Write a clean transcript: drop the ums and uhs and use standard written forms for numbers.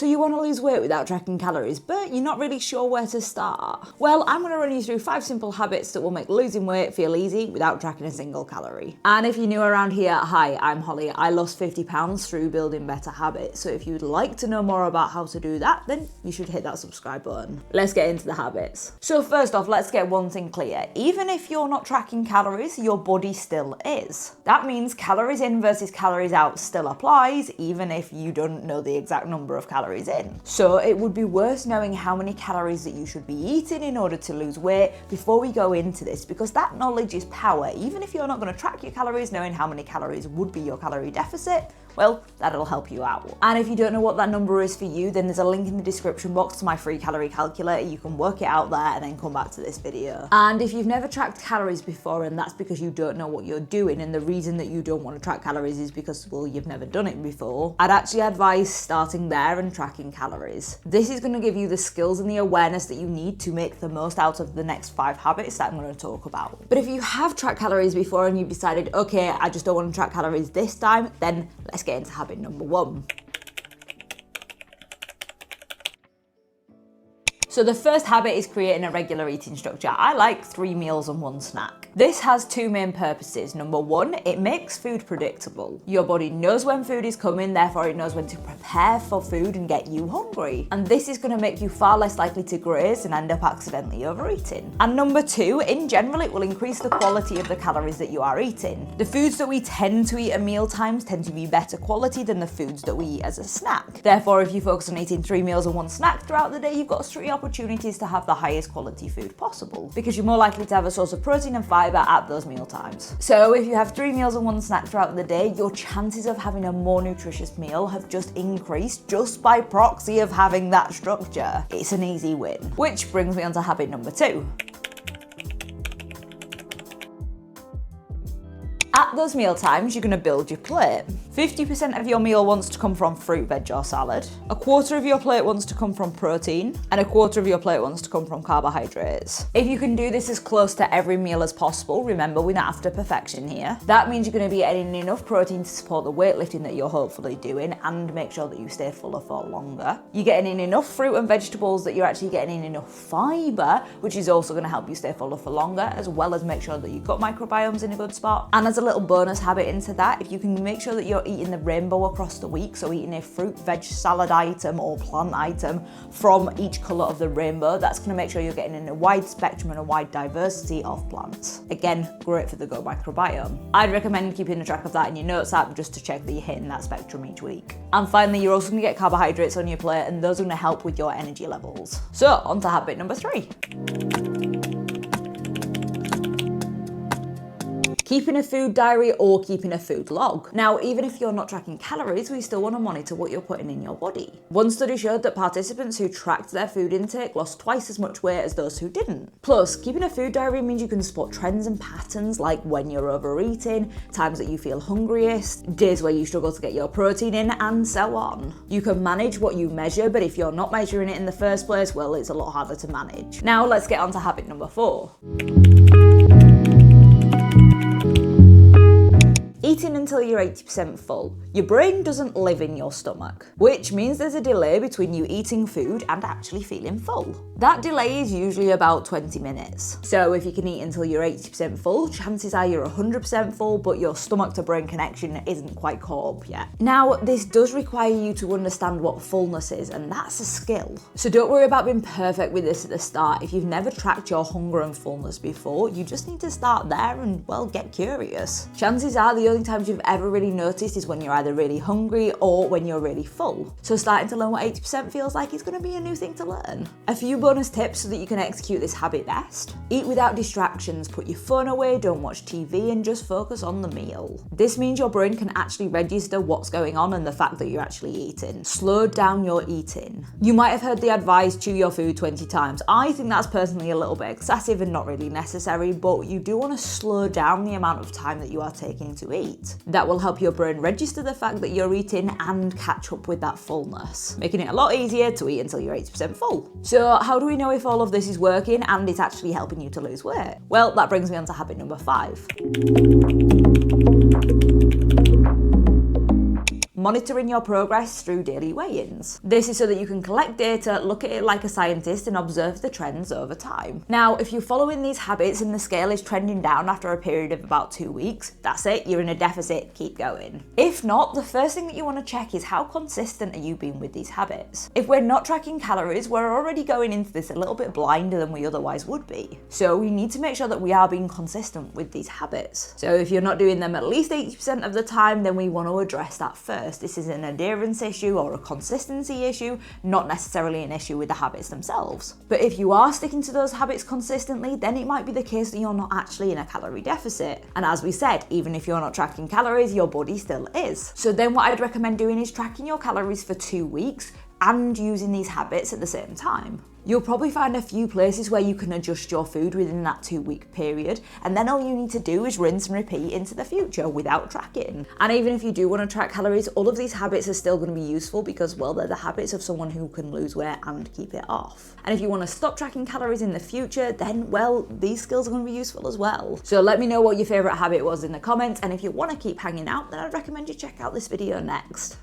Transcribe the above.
So you want to lose weight without tracking calories, but you're not really sure where to start? Well, I'm going to run you through 5 simple habits that will make losing weight feel easy without tracking a single calorie. And if you're new around here, hi, I'm Holly. I lost 50 pounds through building better habits. So if you'd like to know more about how to do that, then you should hit that subscribe button. Let's get into the habits. So first off, let's get one thing clear. Even if you're not tracking calories, your body still is. That means calories in versus calories out still applies, even if you don't know the exact number of calories in. So it would be worth knowing how many calories that you should be eating in order to lose weight before we go into this, because that knowledge is power. Even if you're not going to track your calories, knowing how many calories would be your calorie deficit, well, that'll help you out. And if you don't know what that number is for you, then there's a link in the description box to my free calorie calculator. You can work it out there and then come back to this video. And if you've never tracked calories before, and that's because you don't know what you're doing, and the reason that you don't want to track calories is because, well, you've never done it before, I'd actually advise starting there and tracking calories. This is going to give you the skills and the awareness that you need to make the most out of the next 5 habits that I'm going to talk about. But if you have tracked calories before and you've decided, okay, I just don't want to track calories this time, then let's get into habit number 1. So the first habit is creating a regular eating structure. I like 3 meals and 1 snack. This has 2 main purposes. Number 1, it makes food predictable. Your body knows when food is coming, therefore it knows when to prepare for food and get you hungry. And this is going to make you far less likely to graze and end up accidentally overeating. And number 2, in general, it will increase the quality of the calories that you are eating. The foods that we tend to eat at meal times tend to be better quality than the foods that we eat as a snack. Therefore, if you focus on eating 3 meals and 1 snack throughout the day, you've got 3 opportunities to have the highest quality food possible, because you're more likely to have a source of protein and fiber at those meal times. So if you have 3 meals and 1 snack throughout the day, your chances of having a more nutritious meal have just increased just by proxy of having that structure. It's an easy win. Which brings me on to habit number 2. At those meal times, you're going to build your plate. 50% of your meal wants to come from fruit, veg or salad. 1/4 of your plate wants to come from protein, and 1/4 of your plate wants to come from carbohydrates. If you can do this as close to every meal as possible, remember we're not after perfection here, that means you're going to be getting enough protein to support the weightlifting that you're hopefully doing and make sure that you stay fuller for longer. You're getting in enough fruit and vegetables that you're actually getting in enough fiber, which is also going to help you stay fuller for longer, as well as make sure that you've got microbiomes in a good spot. And as a little bonus habit into that, if you can make sure that you're eating the rainbow across the week, so eating a fruit, veg, salad item or plant item from each colour of the rainbow, that's going to make sure you're getting in a wide spectrum and a wide diversity of plants. Again, great for the gut microbiome. I'd recommend keeping a track of that in your notes app just to check that you're hitting that spectrum each week. And finally, you're also going to get carbohydrates on your plate, and those are going to help with your energy levels. So on to habit number 3. Keeping a food diary or keeping a food log. Now, even if you're not tracking calories, we still want to monitor what you're putting in your body. One study showed that participants who tracked their food intake lost twice as much weight as those who didn't. Plus, keeping a food diary means you can spot trends and patterns like when you're overeating, times that you feel hungriest, days where you struggle to get your protein in, and so on. You can manage what you measure, but if you're not measuring it in the first place, well, it's a lot harder to manage. Now, let's get on to habit number 4. Eating until you're 80% full. Your brain doesn't live in your stomach, which means there's a delay between you eating food and actually feeling full. That delay is usually about 20 minutes. So if you can eat until you're 80% full, chances are you're 100% full, but your stomach to brain connection isn't quite caught up yet. Now, this does require you to understand what fullness is, and that's a skill. So don't worry about being perfect with this at the start. If you've never tracked your hunger and fullness before, you just need to start there and, well, get curious. Chances are the only times you've ever really noticed is when you're either really hungry or when you're really full. So starting to learn what 80% feels like is going to be a new thing to learn. A few bonus tips so that you can execute this habit best. Eat without distractions, put your phone away, don't watch TV, and just focus on the meal. This means your brain can actually register what's going on and the fact that you're actually eating. Slow down your eating. You might have heard the advice, chew your food 20 times. I think that's personally a little bit excessive and not really necessary, but you do want to slow down the amount of time that you are taking to eat. That will help your brain register the fact that you're eating and catch up with that fullness, making it a lot easier to eat until you're 80% full. So how do we know if all of this is working and it's actually helping you to lose weight? Well, that brings me on to habit number 5. monitoring your progress through daily weigh-ins. This is so that you can collect data, look at it like a scientist, and observe the trends over time. Now, if you're following these habits and the scale is trending down after a period of about 2 weeks, that's it, you're in a deficit, keep going. If not, the first thing that you want to check is how consistent are you being with these habits. If we're not tracking calories, we're already going into this a little bit blinder than we otherwise would be. So we need to make sure that we are being consistent with these habits. So if you're not doing them at least 80% of the time, then we want to address that first. This is an adherence issue or a consistency issue, not necessarily an issue with the habits themselves. But if you are sticking to those habits consistently, then it might be the case that you're not actually in a calorie deficit. And as we said, even if you're not tracking calories, your body still is. So then what I'd recommend doing is tracking your calories for 2 weeks and using these habits at the same time. You'll probably find a few places where you can adjust your food within that 2-week period, and then all you need to do is rinse and repeat into the future without tracking. And even if you do want to track calories, all of these habits are still going to be useful because, well, they're the habits of someone who can lose weight and keep it off. And if you want to stop tracking calories in the future, then, well, these skills are going to be useful as well. So let me know what your favourite habit was in the comments, and if you want to keep hanging out, then I'd recommend you check out this video next.